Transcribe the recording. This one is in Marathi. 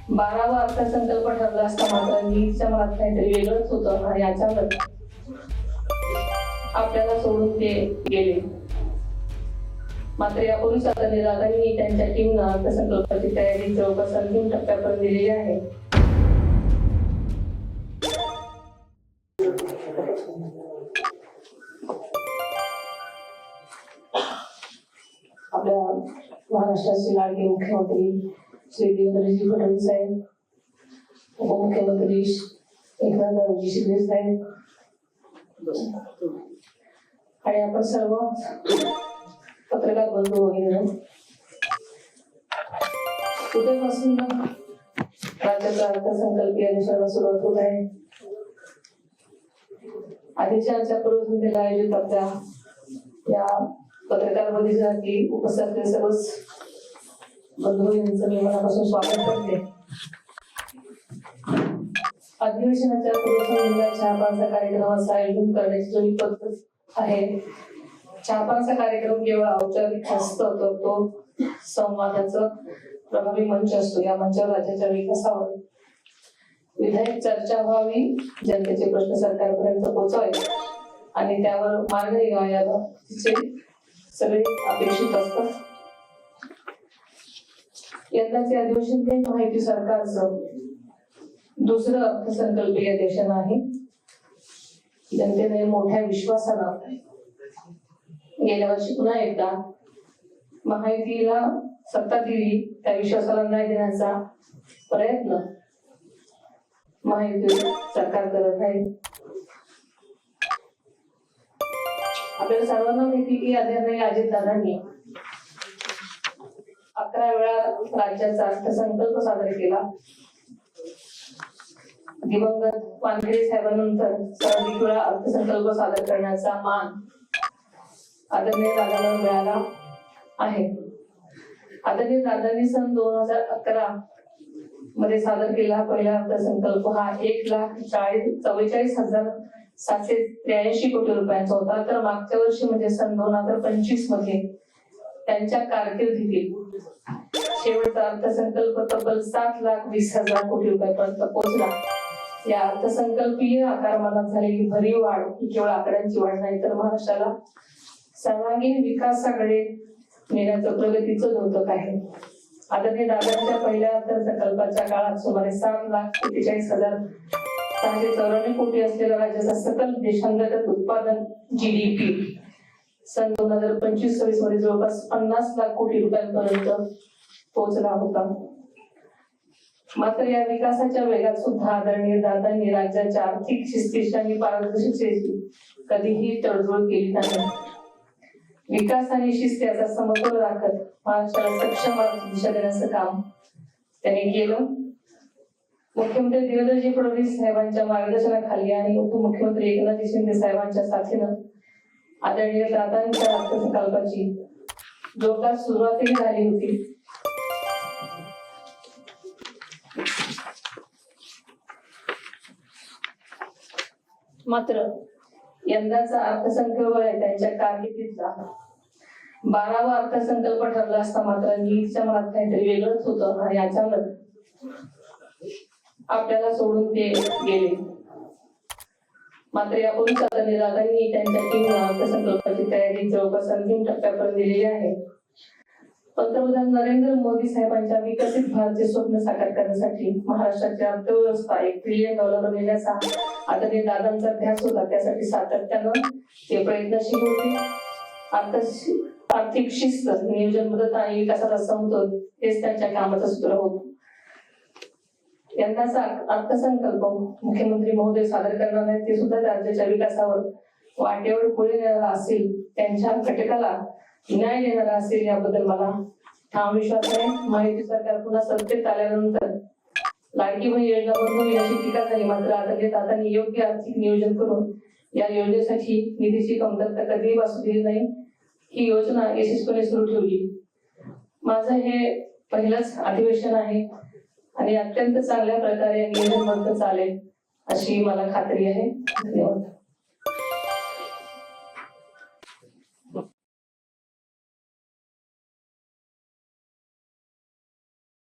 12वा अर्थसंकल्प ठरला असता मात्र नीटच्या मनात काहीतरी वेगळंच होतं आणि अचानक आपल्याला सोडून ते गेले. मात्र यापूर्वीच आता दादांनी त्यांच्या टीमनं अर्थसंकल्पाची तयारी जवळपास अंतिम टप्प्यापर्यंत दिलेली आहे. आपल्या महाराष्ट्राचे लाडके मुख्यमंत्री श्री देवेंद्रजी फडणवीस साहेब, उपमुख्यमंत्री एकनाथजी शिंदे साहेब आणि आपण सर्व पत्रकार बंधू वगैरे उद्यापासून राज्याचा अर्थसंकल्पीय अधिवेशनाला सुरुवात होत आहे. अधिवेशनाच्या पूर्वसंध्येला आयोजित आपल्या या पत्रकार परिषदेसाठी उपस्थित सर्वच बंधू यांचं मी मनापासून स्वागत करते. अधिवेशनाच्या पूर्वसंध्येला चहापानाचा कार्यक्रमाचं आयोजन करण्याची जो पद्धत आहे, चहापानाचा कार्यक्रम केवळ औपचारिक नसतो तर तो संवादाचा प्रभावी मंच असतो. या मंचावर राज्याच्या विकासावर विधायक चर्चा व्हावी, जनतेचे प्रश्न सरकारपर्यंत पोहोचावे आणि त्यावर मार्ग निघावा तिचे सगळे अपेक्षित असतात. यंदाचे अधिवेशन हे माहिती सरकारचं दुसरं अर्थसंकल्पीय अधिवेशन आहे. जनतेने मोठ्या विश्वासानं गेल्या वर्षी पुन्हा एकदा महायुतीला सत्ता दिली, त्या विश्वासाला न्याय देण्याचा प्रयत्न महायुती सरकार करत आहे. आपल्याला सर्वांना माहिती की आदरणीय अजितदादांनी 11 वेळा राज्याचा अर्थसंकल्प सादर केला. दिवंगत वानखेडे साहेबांनंतर सर्वाधिक वेळा अर्थसंकल्प सादर करण्याचा मान आदरणीय दादांना मिळाला आहे. आदरणीय दादांनी सन 2011 मध्ये सादर केलेला पहिला अर्थसंकल्प हा 1,44,783 कोटी रुपयांचा होता. तर मागच्या वर्षी म्हणजे सन 2025 मध्ये त्यांच्या कारकिर्दीतील शेवटचा अर्थसंकल्प तब्बल 7,20,000 कोटी रुपयांपर्यंत पोहोचला. या अर्थसंकल्पीय आकारमानात झालेली भरीव वाढ ही केवळ आकड्यांची वाढ नाही तर महाराष्ट्राला सर्वांगीण विकासाकडे नेण्याचं प्रगतीचं द्योतक आहे. आदरणीय दादांच्या पहिल्या अर्थसंकल्पाच्या काळात सुमारे 7,43,694 कोटी असलेल्या राज्याचा सकल देशांतर्गत उत्पादन GDP सन 2025-26 मध्ये जवळपास 50 लाख कोटी रुपयांपर्यंत पोहोचला होता. मात्र या विकासाच्या वेगात सुद्धा आदरणीय दादांनी राज्याच्या आर्थिक शिस्तीची आणि पारदर्शकतेची कधीही तडजोड केली नाही. विकास आणि शिस्त याचा समतोल राखत महाराष्ट्राला सक्षम आर्थिक दिशा देण्याचं काम त्यांनी केलं. मुख्यमंत्री देवेंद्रजी फडणवीस साहेबांच्या मार्गदर्शनाखाली आणि उपमुख्यमंत्री एकनाथजी शिंदे साहेबांच्या साथीनं आदरणीय दादांच्या अर्थसंकल्पाची जोरदार सुरुवातही झाली होती. मात्र यंदाचा अर्थसंकल्प त्यांच्या कारकिर्दीतला 12वा अर्थसंकल्प ठरला असता मात्र नीटच्या मनात काहीतरी वेगळंच होतं आणि अचानक आपल्याला सोडून ते गेले. मात्र यापूर्वीच आता दादांनी त्यांच्या टीमनं अर्थसंकल्पाची तयारी जवळपास अंतिम टप्प्यापर्यंत दिलेली आहे. पंतप्रधान नरेंद्र मोदी साहेबांच्या विकसित भारतचे स्वप्न साकार करण्यासाठी महाराष्ट्राची अर्थव्यवस्था $1 ट्रिलियन नेण्याचा आदरणीय दादांचा ध्यास होता. त्यासाठी सातत्यानं ते प्रयत्नशील होते. आर्थिक शिस्त, नियोजन, मदत आणि विकासाचा समतोल हेच त्यांच्या कामाचं सूत्र होतं. यंदाचा अर्थसंकल्प मुख्यमंत्री महोदय सादर करणार आहेत ते सुद्धा राज्याच्या विकासावर वाटेवर पुढे नेणारा असेल, त्यांच्या घटकाला न्याय देणारा असेल याबद्दल मला ठाम विश्वास आहे. महायुती सरकार पुन्हा सत्तेत आल्यानंतर लाडकी बहीण योजना बंद होईल अशी टीका झाली. मात्र आदरणीय दादांनी योग्य आर्थिक नियोजन करून या योजनेसाठी निधीची कमतरता कधीही भासू दिली नाही. ही योजना यशस्वीपणे सुरू ठेवली. माझं हे पहिलंच अधिवेशन आहे आणि अत्यंत चांगल्या प्रकारे नियोजनबद्ध चालेल अशी मला खात्री आहे. धन्यवाद.